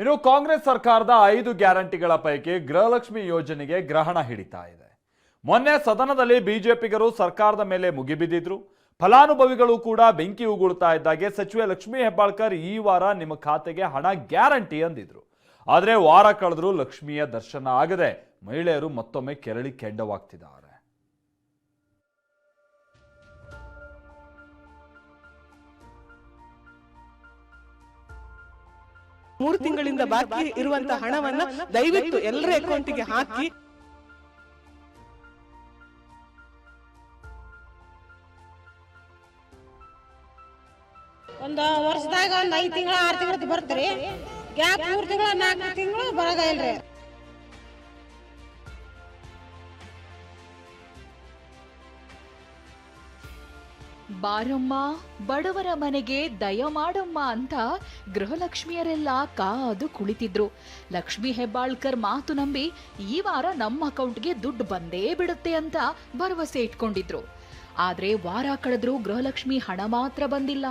ಇನ್ನು ಕಾಂಗ್ರೆಸ್ ಸರ್ಕಾರದ 5 ಗ್ಯಾರಂಟಿಗಳ ಪೈಕಿ ಗೃಹಲಕ್ಷ್ಮಿ ಯೋಜನೆಗೆ ಗ್ರಹಣ ಹಿಡಿತಾ ಇದೆ. ಮೊನ್ನೆ ಸದನದಲ್ಲಿ ಬಿಜೆಪಿಗರು ಸರ್ಕಾರದ ಮೇಲೆ ಮುಗಿಬಿದ್ದಿದ್ರು. ಫಲಾನುಭವಿಗಳು ಕೂಡ ಬೆಂಕಿ ಉಗುಳ್ತಾ ಇದ್ದಾಗೆ ಸಚಿವೆ ಲಕ್ಷ್ಮೀ ಹೆಬ್ಬಾಳ್ಕರ್ ಈ ವಾರ ನಿಮ್ಮ ಖಾತೆಗೆ ಹಣ ಗ್ಯಾರಂಟಿ ಅಂದಿದ್ರು. ಆದರೆ ವಾರ ಕಳೆದರೂ ಲಕ್ಷ್ಮಿಯ ದರ್ಶನ ಆಗದೆ ಮಹಿಳೆಯರು ಮತ್ತೊಮ್ಮೆ ಕೆರಳಿ ಕೆಂಡವಾಗ್ತಿದ್ದಾರೆ. 3 ತಿಂಗಳಿಂದ ಬಾಕಿ ಇರುವಂತ ಹಣವನ್ನ ದಯವಿಟ್ಟು ಎಲ್ಲರ ಅಕೌಂಟಿಗೆ ಹಾಕಿ. ಒಂದು ವರ್ಷದಾಗ ಒಂದು 5 ತಿಂಗಳ 6 ತಿಂಗಳ ಬರ್ತೀರಿ, ಗ್ಯಾಪ್ 3 ತಿಂಗಳ 4 ತಿಂಗಳು ಬರೋದ ಇಲ್ರಿ. ಬಾರಮ್ಮ ಬಡವರ ಮನೆಗೆ ದಯ ಮಾಡಮ್ಮ ಅಂತ ಗೃಹಲಕ್ಷ್ಮಿಯರೆಲ್ಲ ಕಾದು ಕುಳಿತಿದ್ರು. ಲಕ್ಷ್ಮೀ ಹೆಬ್ಬಾಳ್ಕರ್ ಮಾತು ನಂಬಿ ಈ ವಾರ ನಮ್ಮ ಅಕೌಂಟ್ಗೆ ದುಡ್ಡು ಬಂದೇ ಬಿಡುತ್ತೆ ಅಂತ ಭರವಸೆ ಇಟ್ಕೊಂಡಿದ್ರು. ಆದ್ರೆ ವಾರ ಕಳೆದ್ರೂ ಗೃಹಲಕ್ಷ್ಮಿ ಹಣ ಮಾತ್ರ ಬಂದಿಲ್ಲ.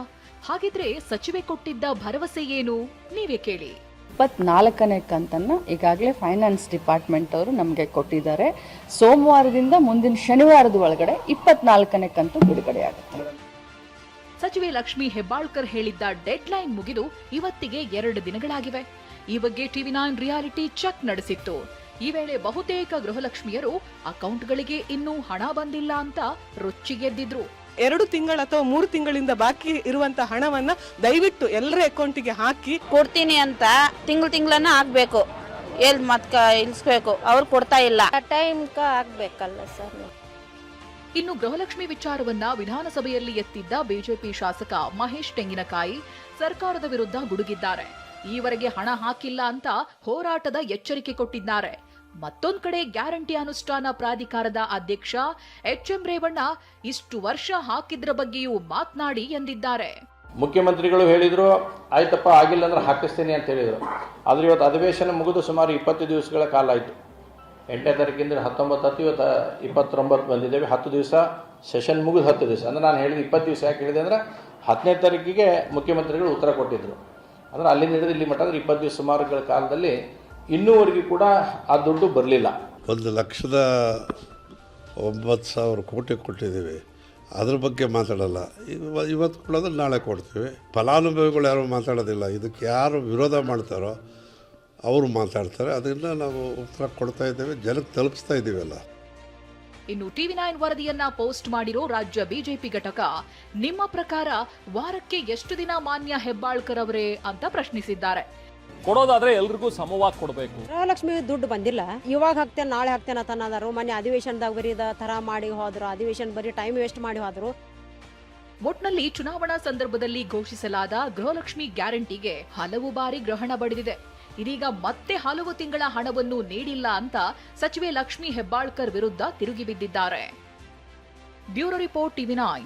ಹಾಗಿದ್ರೆ ಸಚಿವೆ ಕೊಟ್ಟಿದ್ದ ಭರವಸೆ ಏನು ನೀವೇ ಕೇಳಿ. 24ನೇ ಕಂತನ್ನ ಈಗಾಗಲೇ ಫೈನಾನ್ಸ್ ಡಿಪಾರ್ಟ್ಮೆಂಟ್ ಅವರು ನಮಗೆ ಕೊಟ್ಟಿದ್ದಾರೆ. ಸೋಮವಾರದಿಂದ ಮುಂದಿನ ಶನಿವಾರದ ಒಳಗಡೆ 24ನೇ ಕಂತು ಬಿಡುಗಡೆ ಆಗುತ್ತೆ. ಸಚಿವೆ ಲಕ್ಷ್ಮೀ ಹೆಬ್ಬಾಳ್ಕರ್ ಹೇಳಿದ್ದ ಡೆಡ್ ಲೈನ್ ಮುಗಿದು ಇವತ್ತಿಗೆ 2 ದಿನಗಳಾಗಿವೆ. ಈ ಬಗ್ಗೆ ಟಿವಿ9 ರಿಯಾಲಿಟಿ ಚೆಕ್ ನಡೆಸಿತ್ತು. ಈ ವೇಳೆ ಬಹುತೇಕ ಗೃಹಲಕ್ಷ್ಮಿಯರು ಅಕೌಂಟ್ಗಳಿಗೆ ಇನ್ನೂ ಹಣ ಬಂದಿಲ್ಲ ಅಂತ ರೊಚ್ಚಿಗೆದ್ದಿದ್ರು. 2 ತಿಂಗಳ ಅಥವಾ 3 ತಿಂಗಳಿಂದ ಬಾಕಿ ಇರುವಂತ ಹಣವನ್ನ ದಯವಿಟ್ಟು ಎಲ್ಲರ ಅಕೌಂಟಿಗೆ ಹಾಕಿ. ಕೊಡ್ತೀನಿ ಅಂತ ತಿಂಗಳನ್ನ ಹಾಕ್ಬೇಕು, ಎಲ್ಲಿ ಮತ್ ಇಳಿಸ್ಬೇಕು, ಅವ್ರು ಕೊಡ್ತಾ ಇಲ್ಲ, ಟೈಮ್ ಹಾಕ್ಬೇಕಲ್ಲ ಸರ್. ಇನ್ನು ಗೃಹಲಕ್ಷ್ಮಿ ವಿಚಾರವನ್ನ ವಿಧಾನಸಭೆಯಲ್ಲಿ ಎತ್ತಿದ್ದ ಬಿಜೆಪಿ ಶಾಸಕ ಮಹೇಶ್ ತೆಂಗಿನಕಾಯಿ ಸರ್ಕಾರದ ವಿರುದ್ಧ ಗುಡುಗಿದ್ದಾರೆ. ಈವರೆಗೆ ಹಣ ಹಾಕಿಲ್ಲ ಅಂತ ಹೋರಾಟದ ಎಚ್ಚರಿಕೆ ಕೊಟ್ಟಿದ್ದಾರೆ. ಮತ್ತೊಂದು ಕಡೆ ಗ್ಯಾರಂಟಿ ಅನುಷ್ಠಾನ ಪ್ರಾಧಿಕಾರದ ಅಧ್ಯಕ್ಷ ಎಚ್.ಎಂ. ರೇವಣ್ಣ ಇಷ್ಟು ವರ್ಷ ಹಾಕಿದ್ರ ಬಗ್ಗೆಯೂ ಮಾತನಾಡಿ ಎಂದಿದ್ದಾರೆ. ಮುಖ್ಯಮಂತ್ರಿಗಳು ಹೇಳಿದ್ರು, ಆಯ್ತಪ್ಪ ಆಗಿಲ್ಲ ಅಂದ್ರೆ ಹಾಕಿಸ್ತೀನಿ ಅಂತ ಹೇಳಿದ್ರು. ಆದ್ರೆ ಇವತ್ತು ಅಧಿವೇಶನ ಮುಗಿದು ಸುಮಾರು 20 ದಿವಸಗಳ ಕಾಲ ಆಯಿತು. 8ನೇ ತಾರೀಕಿಂದ 19 ಇವತ್ತು 29 ಬಂದಿದ್ದೇವೆ. 10 ದಿವಸ ಸೆಷನ್ ಮುಗಿದು 10 ದಿವಸ ಅಂದ್ರೆ ನಾನು ಹೇಳಿದ 20 ದಿವಸ ಯಾಕೆ ಹೇಳಿದೆ ಅಂದರೆ 10ನೇ ತಾರೀಕಿಗೆ ಮುಖ್ಯಮಂತ್ರಿಗಳು ಉತ್ತರ ಕೊಟ್ಟಿದ್ರು. ಅಂದರೆ ಅಲ್ಲಿಂದ ಹಿಡಿದು ಇಲ್ಲಿ ಮಟ್ಟ 20 ದಿವಸ ಸುಮಾರುಗಳ ಕಾಲದಲ್ಲಿ ಇನ್ನೂವರೆಗೂ ಕೂಡ ಆ ದುಡ್ಡು ಬರಲಿಲ್ಲ. 1,09,000 ಕೋಟಿ ಕೊಟ್ಟಿದ್ದೀವಿ, ಅದ್ರ ಬಗ್ಗೆ ಮಾತಾಡಲ್ಲ. ಇವತ್ತು ಕೊಡೋದು ನಾಳೆ ಕೊಡ್ತೀವಿ. ಫಲಾನುಭವಿಗಳು ಯಾರು ಮಾತಾಡೋದಿಲ್ಲ. ಇದಕ್ಕೆ ಯಾರು ವಿರೋಧ ಮಾಡ್ತಾರೋ ಅವರು ಮಾತಾಡ್ತಾರೆ. ಅದರಿಂದ ನಾವು ಉತ್ತರ ಕೊಡ್ತಾ ಇದ್ದೇವೆ, ಜನಕ್ಕೆ ತಲುಪಿಸ್ತಾ ಇದ್ದೀವಲ್ಲ. ಇನ್ನು ಟಿವಿ9 ವರದಿಯನ್ನ ಪೋಸ್ಟ್ ಮಾಡಿರೋ ರಾಜ್ಯ ಬಿಜೆಪಿ ಘಟಕ ನಿಮ್ಮ ಪ್ರಕಾರ ವಾರಕ್ಕೆ ಎಷ್ಟು ದಿನ ಮಾನ್ಯ ಹೆಬ್ಬಾಳ್ಕರ್ ಅವರೇ ಅಂತ ಪ್ರಶ್ನಿಸಿದ್ದಾರೆ. ಕೊಡೋದಾದ್ರೆ ಎಲ್ರಿಗೂ ಸಮವಾಗಿ ಕೊಡಬೇಕು. ಗೃಹಲಕ್ಷ್ಮಿ ದುಡ್ಡು ಬಂದಿಲ್ಲ, ಇವಾಗ ಹಾಕ್ತೇನೆ ನಾಳೆ ಹಾಕ್ತೇನೆ ತನ್ನದಾರು. ಮೊನ್ನೆ ಅಧಿವೇಶನದಾಗ ಬರೀ ತರ ಮಾಡಿ ಹೋದ್ರು, ಅಧಿವೇಶನ ಬರೀ ಟೈಮ್ ವೇಸ್ಟ್ ಮಾಡಿ ಹೋದ್ರು. ಒಟ್ನಲ್ಲಿ ಚುನಾವಣಾ ಸಂದರ್ಭದಲ್ಲಿ ಘೋಷಿಸಲಾದ ಗೃಹಲಕ್ಷ್ಮಿ ಗ್ಯಾರಂಟಿಗೆ ಹಲವು ಬಾರಿ ಗ್ರಹಣ ಬಡಿದಿದೆ. ಇದೀಗ ಮತ್ತೆ ಹಲವು ತಿಂಗಳ ಹಣವನ್ನು ನೀಡಿಲ್ಲ ಅಂತ ಸಚಿವೆ ಲಕ್ಷ್ಮೀ ಹೆಬ್ಬಾಳ್ಕರ್ ವಿರುದ್ಧ ತಿರುಗಿ ಬಿದ್ದಿದ್ದಾರೆ. Bureau report ಟಿವಿ9.